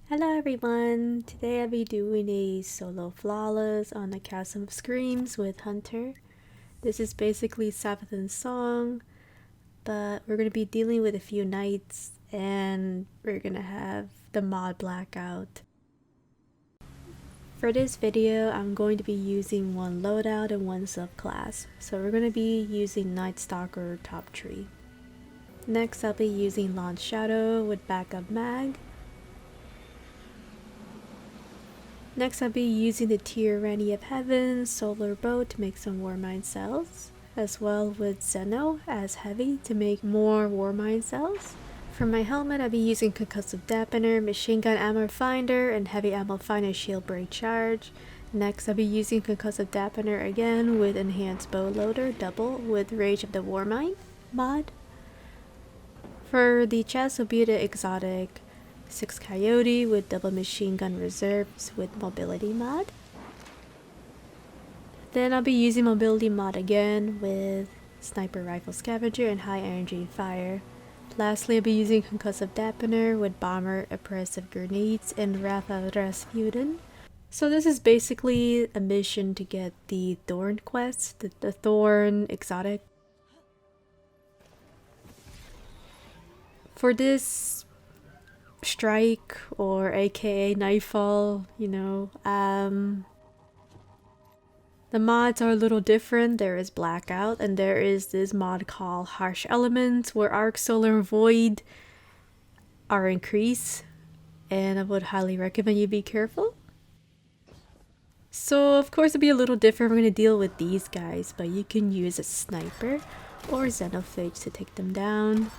Hello everyone! Today I'll be doing a solo flawless on the Chasm of Screams with Hunter. This is basically Sabbathin's song, but we're going to be dealing with a few knights and we're going to have the mod blackout. For this video, I'm going to be using one loadout and one subclass, so we're going to be using Nightstalker top tree. Next I'll be using Launch Shadow with backup mag. Next I'll be using the Tyranny of Heaven solar bow to make some Warmind cells, as well with Xeno as heavy to make more Warmind cells. For my helmet I'll be using Concussive Dampener, Machine Gun Ammo Finder, and Heavy Ammo Finder Shield Break Charge. Next I'll be using Concussive Dampener again with Enhanced Bow Loader double with Rage of the Warmind mod. For the chest will be the exotic 6 Coyote with double machine gun reserves with mobility mod. Then I'll be using mobility mod again with sniper rifle scavenger and high energy fire. Lastly, I'll be using concussive dampener with bomber oppressive grenades and Wrath of Rasputin. So this is basically a mission to get the Thorn quest, the Thorn exotic. For this strike, or aka nightfall, the mods are a little different. There is blackout and there is this mod called harsh elements where arc, solar, and void are increased, and I would highly recommend you be careful. So of course it'll be a little different. We're going to deal with these guys, but you can use a sniper or Xenophage to take them down.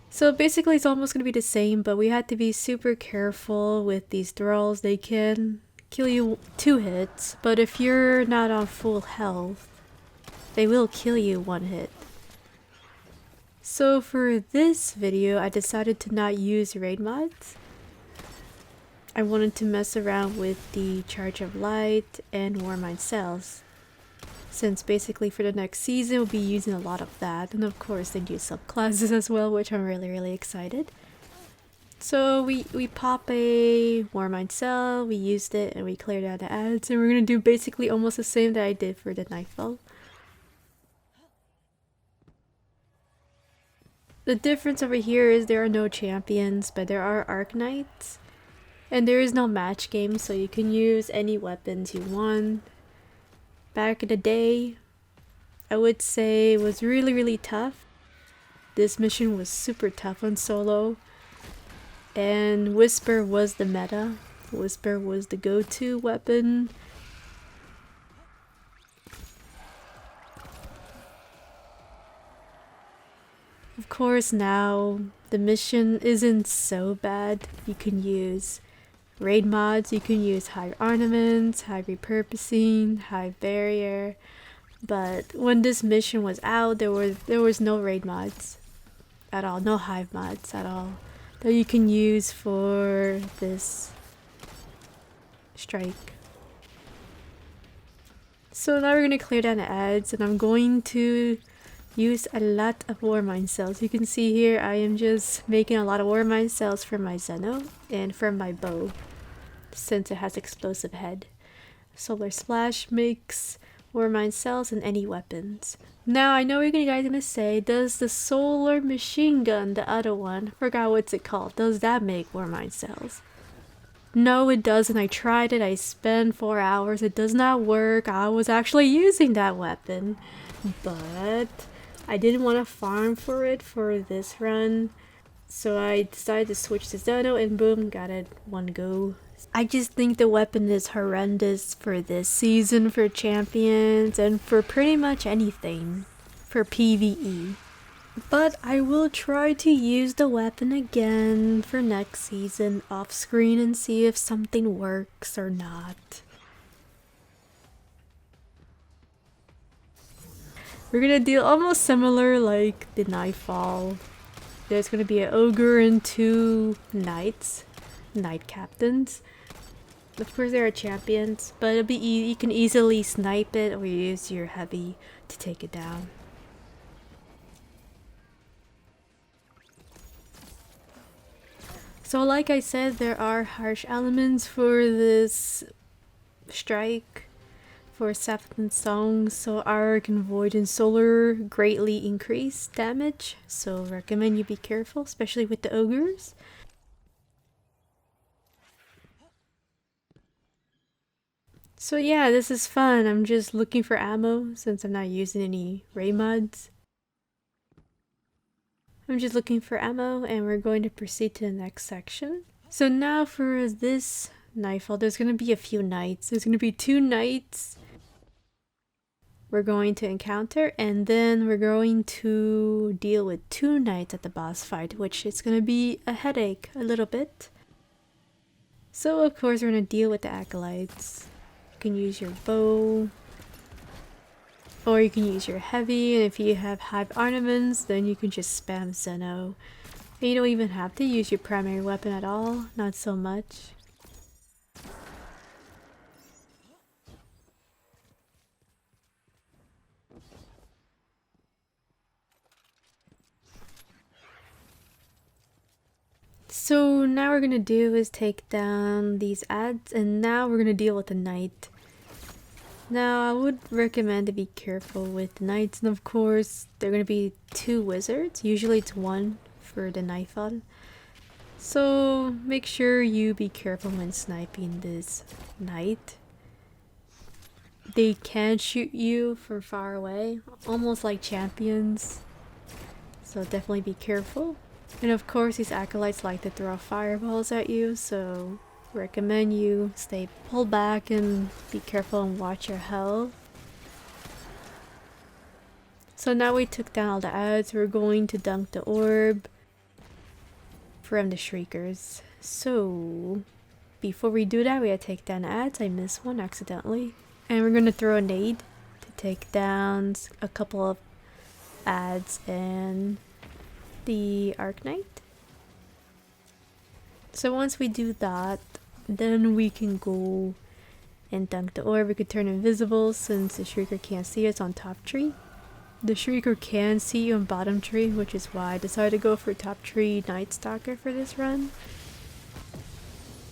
So basically it's almost going to be the same, but we had to be super careful with these thralls. They can kill you 2 hits, but if you're not on full health, they will kill you 1 hit. So for this video, I decided to not use raid mods. I wanted to mess around with the Charge of Light and Warmind cells, since basically for the next season we'll be using a lot of that, and of course the new subclasses as well, which I'm really excited. So we pop a Warmind cell, we used it, and we cleared out the ads, and we're gonna do basically almost the same that I did for the Nightfall. The difference over here is there are no champions, but there are Arc Knights, and there is no match game, so you can use any weapons you want. Back in the day, I would say it was really tough. This mission was super tough on solo, and Whisper was the meta. Whisper was the go-to weapon. Of course now, the mission isn't so bad. You can use raid mods, you can use Hive ornaments, Hive repurposing, Hive barrier, but when this mission was out, there was no raid mods at all, no Hive mods at all that you can use for this strike. So now we're gonna clear down the ads, and I'm going to use a lot of Warmind cells. You can see here I am just making a lot of Warmind cells for my Xeno and for my bow, since it has explosive head. Solar Splash makes Warmind cells and any weapons. Now I know what you guys are gonna say, does the solar machine gun, the other one, forgot what's it called, does that make Warmind cells? No, it doesn't. I tried it, I spent 4 hours, it does not work. I was actually using that weapon, but I didn't want to farm for it for this run, so I decided to switch to Xeno, and boom, got it 1 go. I just think the weapon is horrendous for this season, for champions, and for pretty much anything for PvE. But I will try to use the weapon again for next season off screen and see if something works or not. We're gonna deal almost similar like the Nightfall. There's gonna be an Ogre and 2 knights, knight captains. Of course there are champions, but it'll be you can easily snipe it or use your heavy to take it down. So like I said, there are harsh elements for this strike for Sapphire Song, so Arc and Void and Solar greatly increase damage, so recommend you be careful, especially with the ogres. So yeah, this is fun. I'm just looking for ammo since I'm not using any ray mods. I'm just looking for ammo and we're going to proceed to the next section. So now for this nightfall, there's going to be a few nights. There's going to be 2 nights we're going to encounter, and then we're going to deal with 2 nights at the boss fight, which is going to be a headache a little bit. So of course we're going to deal with the acolytes. You can use your bow, or you can use your heavy, and if you have Hive ornaments, then you can just spam Xeno. And you don't even have to use your primary weapon at all, not so much. So now we're gonna do is take down these ads, and now we're gonna deal with the knight. Now I would recommend to be careful with the knights, and of course there are gonna be 2 wizards. Usually it's 1 for the nightfall. So make sure you be careful when sniping this knight. They can shoot you from far away, almost like champions. So definitely be careful. And of course these acolytes like to throw fireballs at you, so recommend you pull back and be careful and watch your health. So now we took down all the ads, we're going to dunk the orb from the shriekers. So before we do that, we gotta take down the ads. I missed one accidentally. And we're gonna throw a nade to take down a couple of ads and the Arc Knight. So once we do that, then we can go and dunk the orb. We could turn invisible since the Shrieker can't see us on top tree. The Shrieker can see you on bottom tree, which is why I decided to go for top tree Nightstalker for this run.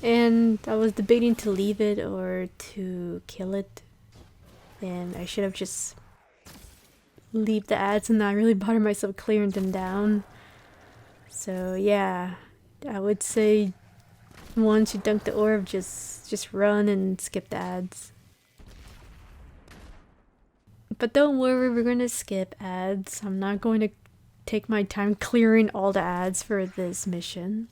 And I was debating to leave it or to kill it, and I should have just leave the ads and not really bother myself clearing them down. So yeah, I would say once you dunk the orb, just run and skip the ads. But don't worry, we're gonna skip ads. I'm not going to take my time clearing all the ads for this mission.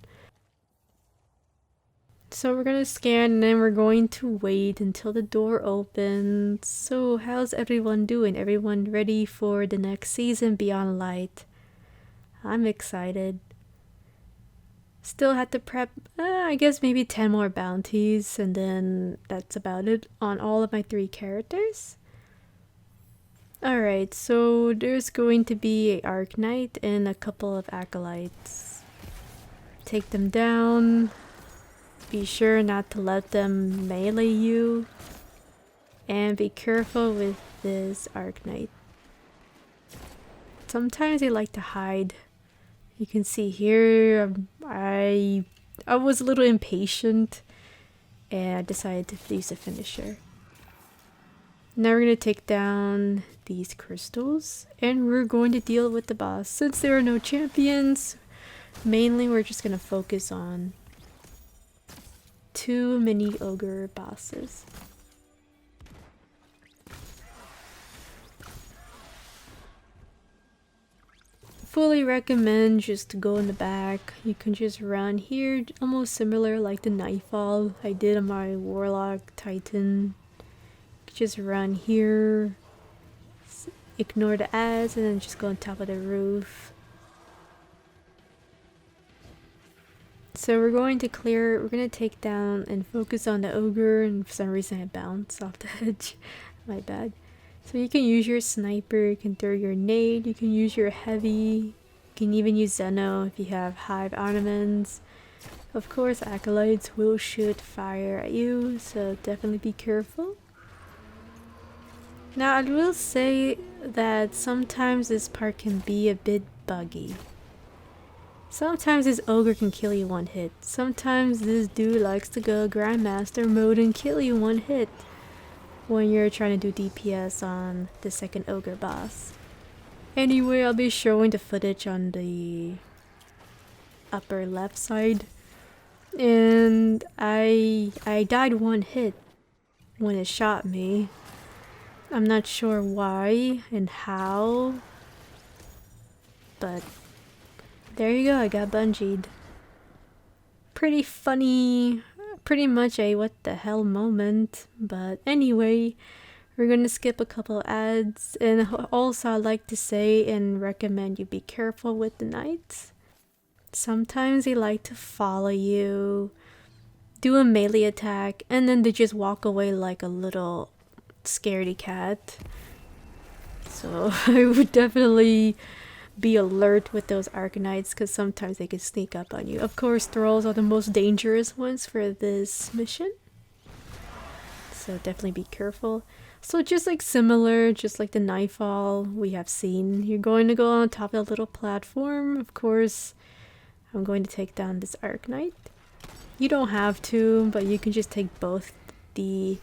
So we're gonna scan and then we're going to wait until the door opens. So how's everyone doing? Everyone ready for the next season Beyond Light? I'm excited. Still had to prep, I guess maybe 10 more bounties, and then that's about it on all of my 3 characters. Alright, so there's going to be an Arc Knight and a couple of acolytes. Take them down. Be sure not to let them melee you. And be careful with this Arc Knight. Sometimes they like to hide. You can see here, I was a little impatient and I decided to use a finisher. Now we're going to take down these crystals and we're going to deal with the boss. Since there are no champions, mainly we're just going to focus on 2 mini ogre bosses. Fully recommend just to go in the back. You can just run here, almost similar like the Nightfall I did on my Warlock Titan. Just run here, ignore the ads, and then just go on top of the roof. So we're going to take down and focus on the ogre, and for some reason I bounced off the edge. My bad. So you can use your sniper, you can throw your nade, you can use your heavy, you can even use Xeno if you have Hive ornaments. Of course, acolytes will shoot fire at you, so definitely be careful. Now I will say that sometimes this part can be a bit buggy. Sometimes this ogre can kill you one hit. Sometimes this dude likes to go Grandmaster mode and kill you one hit when you're trying to do DPS on the second ogre boss. Anyway, I'll be showing the footage on the upper left side. And I died one hit when it shot me. I'm not sure why and how, but there you go, I got bungeed. Pretty funny, pretty much a what the hell moment, but anyway, we're gonna skip a couple ads, and also I'd like to say and recommend you be careful with the knights. Sometimes they like to follow you, do a melee attack, and then they just walk away like a little scaredy cat. So I would definitely be alert with those Arcanites because sometimes they can sneak up on you. Of course, thralls are the most dangerous ones for this mission, so definitely be careful. So just like similar, just like the Nightfall we have seen, you're going to go on top of a little platform. Of course, I'm going to take down this Arcanite. You don't have to, but you can just take both the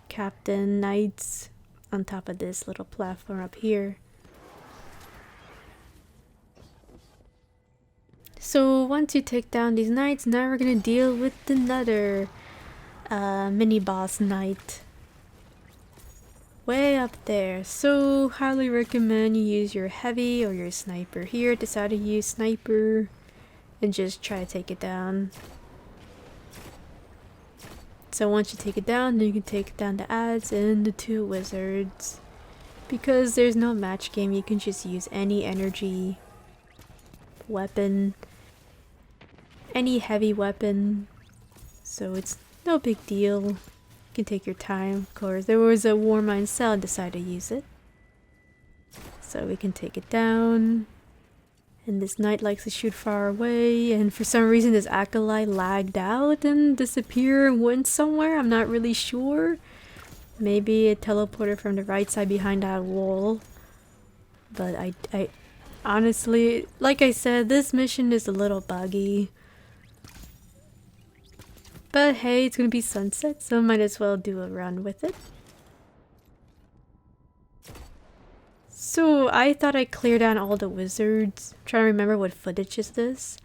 Captain Knights on top of this little platform up here. So once you take down these knights, now we're gonna deal with another mini boss knight way up there. So highly recommend you use your heavy or your sniper here. Decide to use sniper and just try to take it down. So once you take it down, then you can take down the adds and the two wizards. Because there's no match game, you can just use any energy weapon, any heavy weapon, so it's no big deal. You can take your time. Of course, there was a Warmind cell, decided to use it, so we can take it down. And this knight likes to shoot far away, and for some reason this acolyte lagged out and disappeared and went somewhere. I'm not really sure. Maybe it teleported from the right side behind that wall, but I honestly, like I said, this mission is a little buggy. But hey, it's gonna be sunset, so might as well do a run with it. So I thought I cleared down all the wizards. I'm trying to remember what footage is this.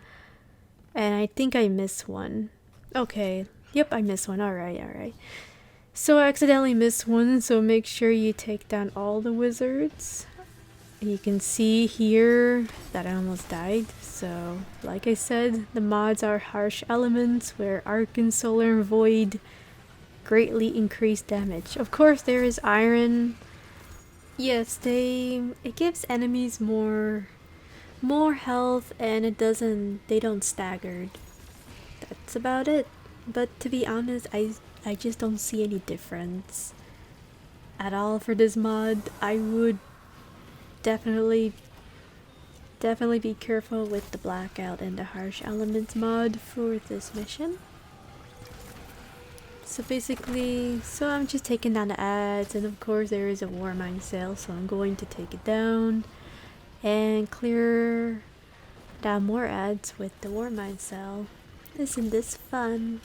And I think I missed one. Okay, yep, I missed one. Alright. So I accidentally missed one, so make sure you take down all the wizards. You can see here that I almost died. So like I said, the mods are harsh elements where Arc and Solar and Void greatly increase damage. Of course there is iron. Yes, it gives enemies more health, and they don't stagger. That's about it. But to be honest, I just don't see any difference at all for this mod. I would definitely be careful with the blackout and the harsh elements mod for this mission. So basically, I'm just taking down the ads, and of course there is a Warmind sale, so I'm going to take it down and clear down more ads with the Warmind cell. Isn't this fun?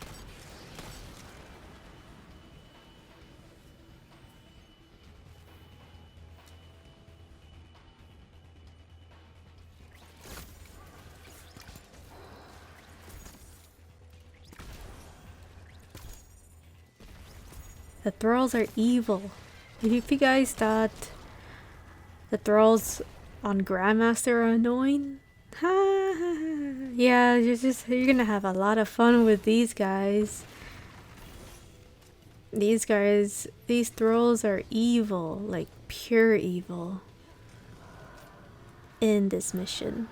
The thralls are evil. If you guys thought the thralls on Grandmaster are annoying, yeah, you're gonna have a lot of fun with these guys. These thralls are evil, like pure evil in this mission.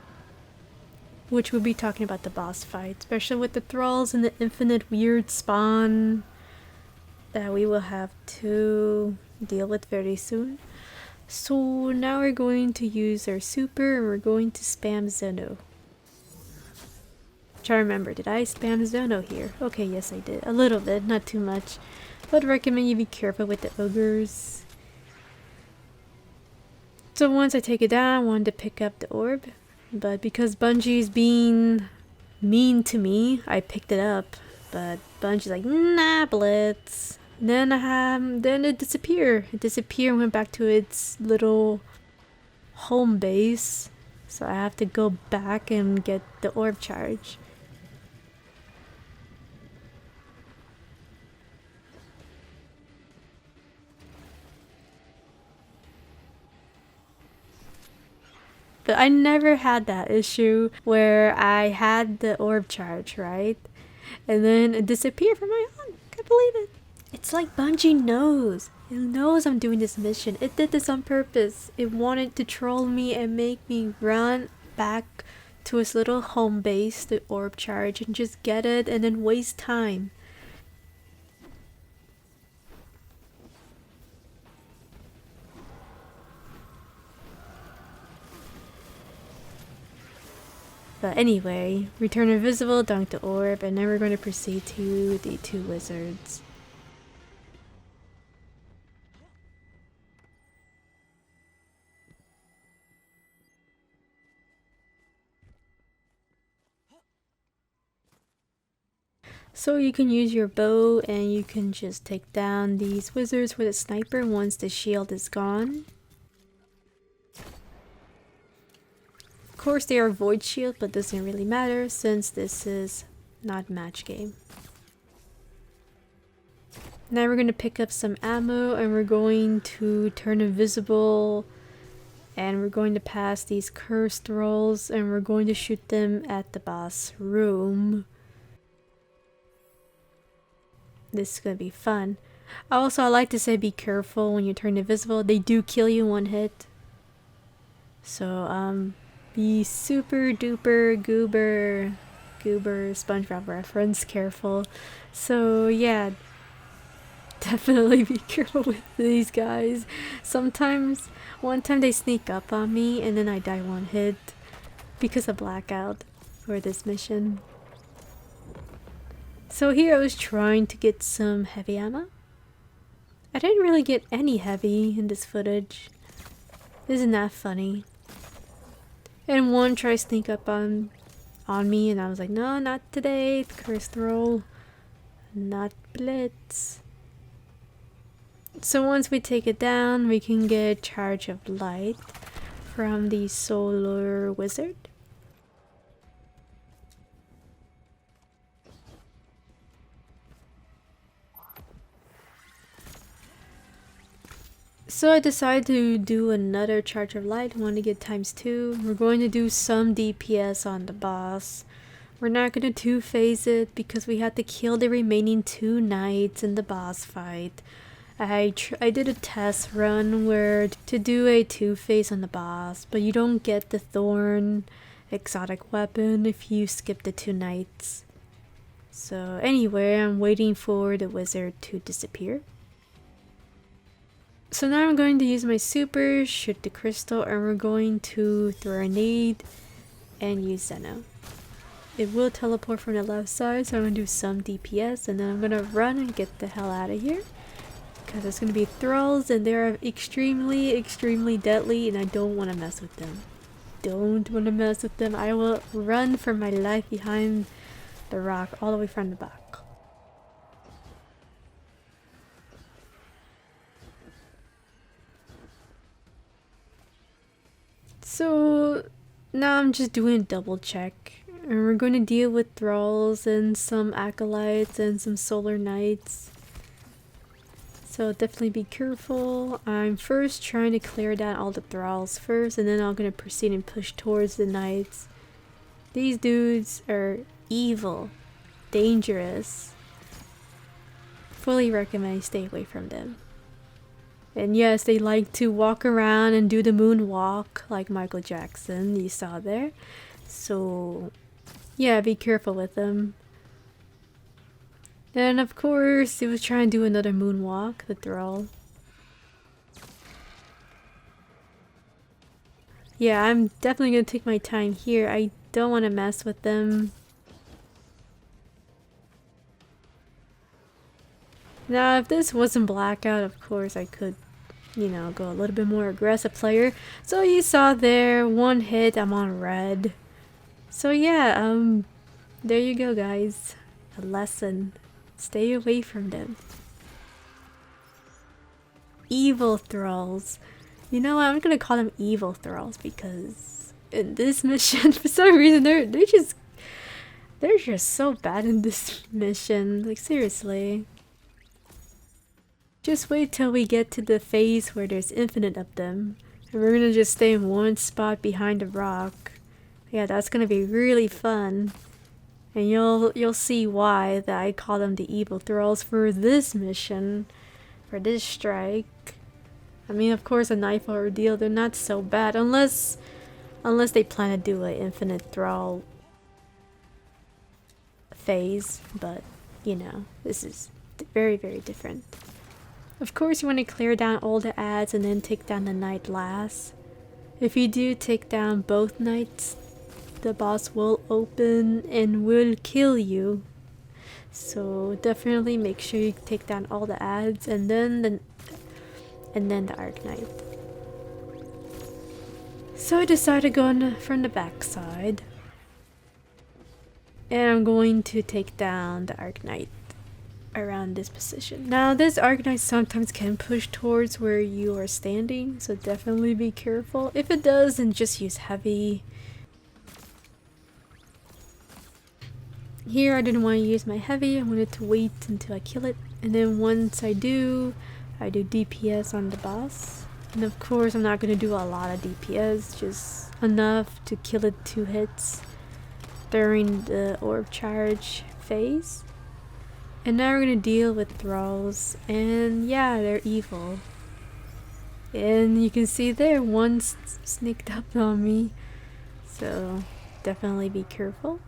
Which we'll be talking about the boss fight, especially with the thralls and the infinite weird spawn that we will have to deal with very soon. So now we're going to use our super and we're going to spam Xeno. Try to remember, did I spam Xeno here? Okay, yes I did. A little bit, not too much. But I recommend you be careful with the ogres. So once I take it down, I wanted to pick up the orb. But because Bungie's being mean to me, I picked it up. But Bungie's like, nah, Blitz. Then it disappeared. It disappeared and went back to its little home base. So I have to go back and get the orb charge. But I never had that issue where I had the orb charge, right? And then it disappeared from my own. Can't believe it. It's like Bungie knows. It knows I'm doing this mission. It did this on purpose. It wanted to troll me and make me run back to its little home base, the orb charge, and just get it and then waste time. But anyway, return invisible, dunk the orb, and then we're going to proceed to the 2 wizards. So you can use your bow and you can just take down these wizards with a sniper once the shield is gone. Of course they are void shield, but doesn't really matter since this is not match game. Now we're going to pick up some ammo and we're going to turn invisible and we're going to pass these cursed thralls and we're going to shoot them at the boss room. This is going to be fun. Also, I like to say be careful when you turn invisible. They do kill you in 1 hit. So, be super duper goober SpongeBob reference careful. So yeah, definitely be careful with these guys. Sometimes, one time they sneak up on me and then I die 1 hit because of blackout for this mission. So here I was trying to get some heavy ammo. I didn't really get any heavy in this footage. Isn't that funny? And one tried to sneak up on me and I was like, no, not today, cursed roll. Not Blitz. So once we take it down, we can get Charge of Light from the Solar Wizard. So I decided to do another Charge of Light. I want to get ×2. We're going to do some DPS on the boss. We're not going to 2-phase it because we had to kill the remaining 2 knights in the boss fight. I did a test run where to do a 2-phase on the boss, but you don't get the Thorn exotic weapon if you skip the 2 knights. So anyway, I'm waiting for the wizard to disappear. So now I'm going to use my super, shoot the crystal, and we're going to throw a nade and use Xeno. It will teleport from the left side, so I'm going to do some DPS and then I'm going to run and get the hell out of here. Because it's going to be thralls and they're extremely deadly and I don't want to mess with them. Don't want to mess with them. I will run for my life behind the rock all the way from the back. So now I'm just doing a double check and we're going to deal with thralls and some acolytes and some solar knights. So definitely be careful. I'm first trying to clear down all the thralls first and then I'm going to proceed and push towards the knights. These dudes are evil, dangerous. Fully recommend stay away from them. And yes, they like to walk around and do the moonwalk like Michael Jackson, you saw there. So yeah, be careful with them. And of course, he was trying to do another moonwalk, the thrall. Yeah, I'm definitely going to take my time here. I don't want to mess with them. Now, if this wasn't blackout, of course I could you know, go a little bit more aggressive player. So you saw there, one hit, I'm on red. So yeah, there you go guys. A lesson. Stay away from them. Evil thralls. You know what, I'm gonna call them evil thralls because in this mission, for some reason, they're just so bad in this mission. Like seriously. Just wait till we get to the phase where there's infinite of them. And we're gonna just stay in one spot behind a rock. Yeah, that's gonna be really fun. And you'll see why that I call them the evil thralls for this mission. For this strike. I mean, of course, a Nightfall Ordeal, they're not so bad unless they plan to do an infinite thrall phase, but you know, this is very, very different. Of course, you want to clear down all the ads and then take down the knight last. If you do take down both knights, the boss will open and will kill you. So definitely make sure you take down all the ads and then the Arc Knight. So I decided to go from the back side. And I'm going to take down the Arc Knight around this position. Now this Arc Knight sometimes can push towards where you are standing, so definitely be careful. If it does, then just use heavy. Here I didn't want to use my heavy, I wanted to wait until I kill it, and then once I do DPS on the boss. And of course I'm not going to do a lot of DPS, just enough to kill it 2 hits during the orb charge phase. And now we're going to deal with thralls, and yeah, they're evil. And you can see there, one sneaked up on me, so definitely be careful.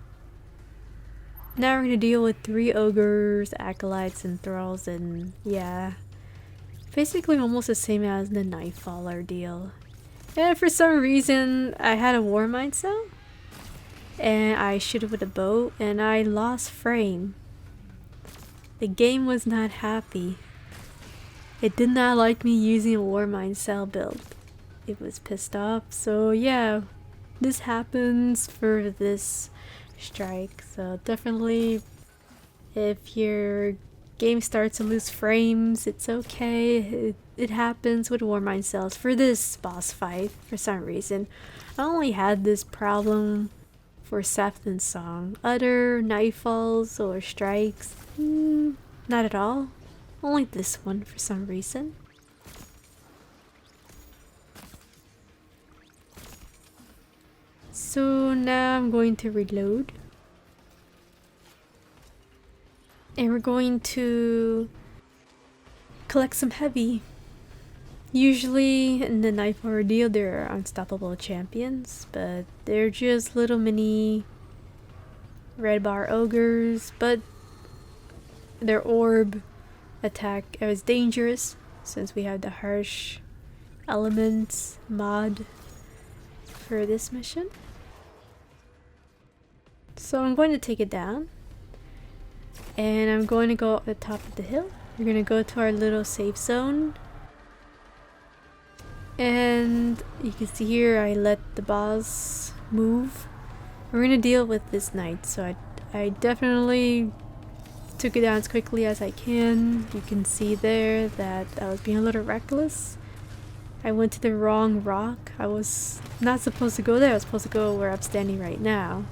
Now we're going to deal with 3 ogres, acolytes, and thralls, and yeah, basically almost the same as the Nightfall Ordeal. And for some reason, I had a war mindset, and I shoot it with a bow, and I lost frame. The game was not happy. It did not like me using a war mind cell build. It was pissed off, so yeah, this happens for this strike. So definitely, if your game starts to lose frames, it's okay. It happens with war mind cells for this boss fight for some reason. I only had this problem for Safthen's Song. Other nightfalls or strikes, not at all. Only this one for some reason. So now I'm going to reload. And we're going to collect some heavy. Usually in the Nightfall Ordeal there are unstoppable champions, but they're just little mini red bar ogres, but their orb attack is dangerous since we have the harsh elements mod for this mission. So I'm going to take it down, and I'm going to go up the top of the hill. We're going to go to our little safe zone, and you can see here I let the boss move. We're going to deal with this knight, so I definitely took it down as quickly as I can. You can see there that I was being a little reckless. I went to the wrong rock. I was not supposed to go there. I was supposed to go where I'm standing right now.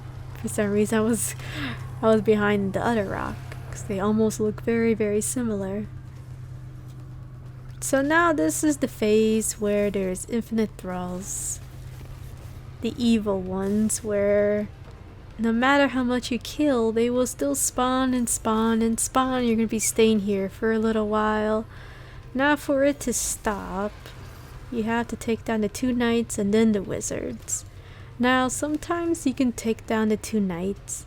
For some reason I was behind the other rock because they almost look very, very similar. So now this is the phase where there's infinite thralls. The evil ones, where no matter how much you kill, they will still spawn and spawn and spawn. You're going to be staying here for a little while. Now for it to stop, you have to take down the 2 knights and then the wizards. Now sometimes you can take down the 2 knights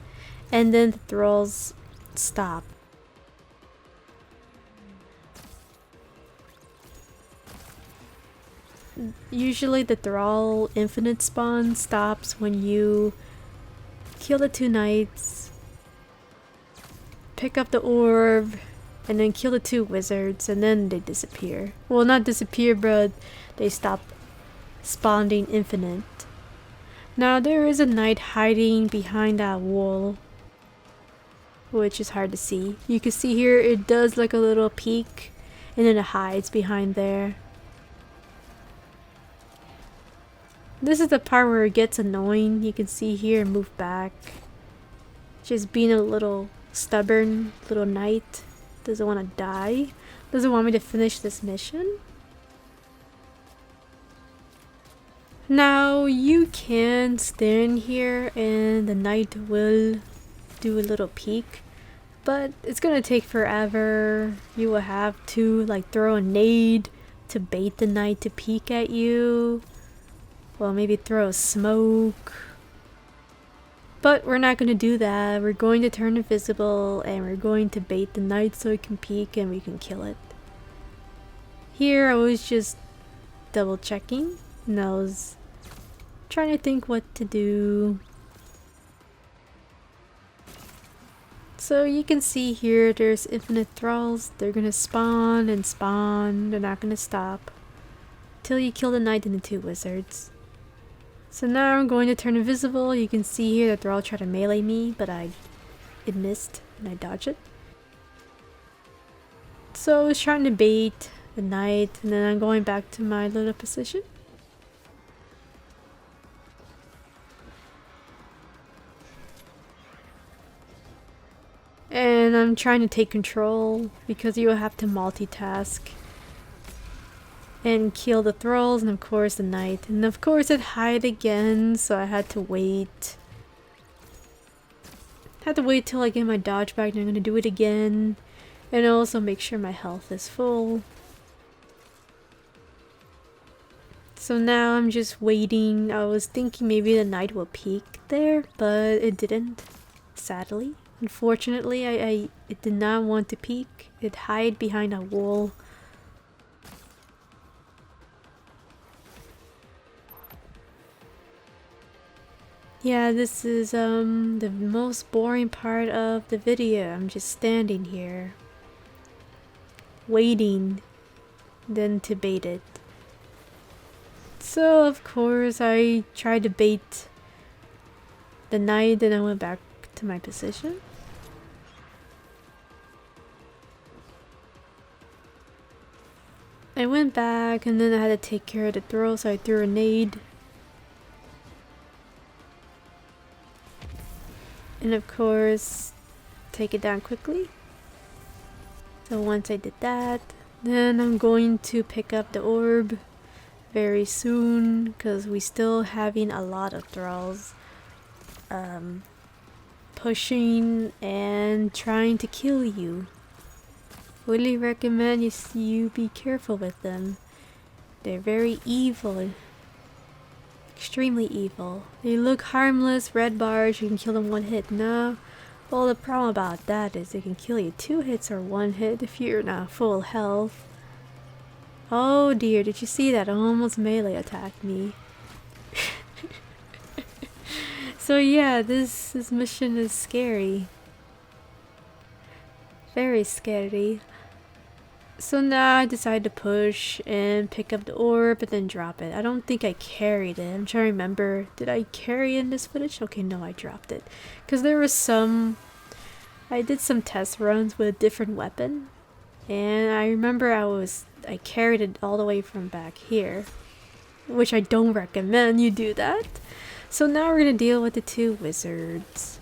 and then the thralls stop. Usually the thrall infinite spawn stops when you kill the 2 knights, pick up the orb, and then kill the 2 wizards, and then they disappear. Well, not disappear, but they stop spawning infinite. Now there is a knight hiding behind that wall, which is hard to see. You can see here it does like a little peek, and then it hides behind there. This is the part where it gets annoying. You can see here, move back. Just being a little stubborn little knight. Doesn't want to die. Doesn't want me to finish this mission. Now you can stand here and the knight will do a little peek. But it's gonna take forever. You will have to like throw a nade to bait the knight to peek at you. Well, maybe throw a smoke. But we're not going to do that. We're going to turn invisible and we're going to bait the knight so it can peek and we can kill it. Here I was just double checking and I was trying to think what to do. So you can see here there's infinite thralls. They're going to spawn and spawn. They're not going to stop till you kill the knight and the 2 wizards. So now I'm going to turn invisible. You can see here that they're all trying to melee me, but it missed and I dodged it. So I was trying to bait the knight and then I'm going back to my little position. And I'm trying to take control because you will have to multitask. And kill the thralls and of course the knight. And of course it hid again, so I had to wait. Had to wait till I get my dodge back and I'm gonna do it again. And also make sure my health is full. So now I'm just waiting. I was thinking maybe the knight will peek there, but it didn't. Sadly. Unfortunately, it did not want to peek. It hid behind a wall. Yeah, this is the most boring part of the video. I'm just standing here waiting then to bait it. So of course I tried to bait the knight and I went back to my position. I went back and then I had to take care of the throw, so I threw a nade. And of course, take it down quickly. So once I did that, then I'm going to pick up the orb very soon because we still having a lot of thralls pushing and trying to kill you. Really recommend you be careful with them. They're very evil. Extremely evil. They look harmless, red bars, you can kill them 1 hit. No. Well, the problem about that is they can kill you 2 hits or 1 hit if you're not full health. Oh dear, did you see that? Almost melee attacked me. So yeah, this mission is scary. Very scary. So now I decided to push and pick up the orb and then drop it. I don't think I carried it. I'm trying to remember. Did I carry in this footage? Okay, no, I dropped it. Because there was I did some test runs with a different weapon. And I remember I carried it all the way from back here. Which I don't recommend you do that. So now we're going to deal with the 2 wizards.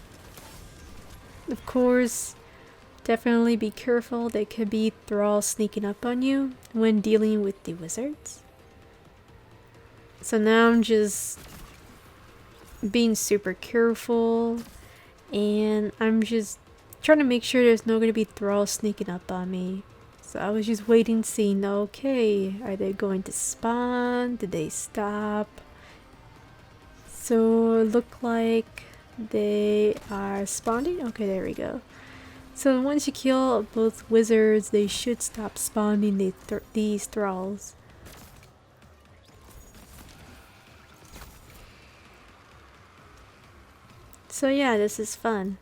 Of course, definitely be careful. There could be thralls sneaking up on you when dealing with the wizards. So now I'm just being super careful. And I'm just trying to make sure there's not going to be thralls sneaking up on me. So I was just waiting, seeing, okay, are they going to spawn? Did they stop? So it looked like they are spawning. Okay, there we go. So once you kill both wizards, they should stop spawning these thralls. So yeah, this is fun.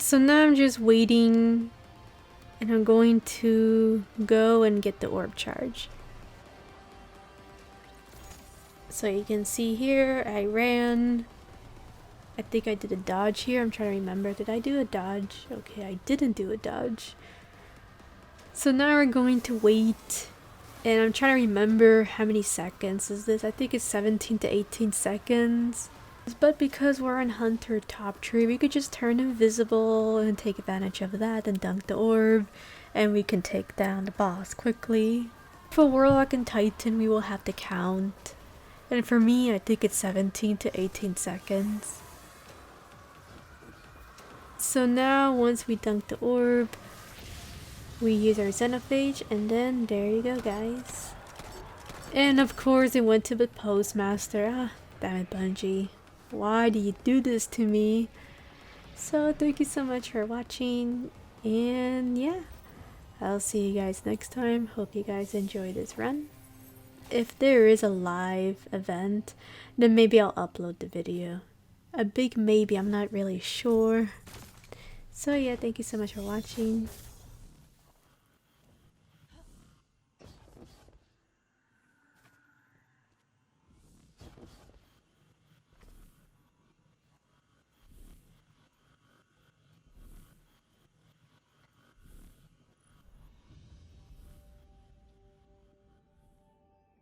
So now I'm just waiting, and I'm going to go and get the orb charge. So you can see here, I ran. I think I did a dodge here. I'm trying to remember. Did I do a dodge? Okay, I didn't do a dodge. So now we're going to wait. And I'm trying to remember how many seconds is this. I think it's 17 to 18 seconds. But because we're on Hunter top tree, we could just turn invisible and take advantage of that and dunk the orb. And we can take down the boss quickly. For Warlock and Titan, we will have to count. And for me, I think it's 17 to 18 seconds. So now, once we dunk the orb, we use our Xenophage, and then there you go, guys. And of course, it went to the Postmaster. Ah, damn it, Bungie. Why do you do this to me? So, thank you so much for watching, and yeah, I'll see you guys next time. Hope you guys enjoy this run. If there is a live event, then maybe I'll upload the video. A big maybe, I'm not really sure. So yeah, thank you so much for watching.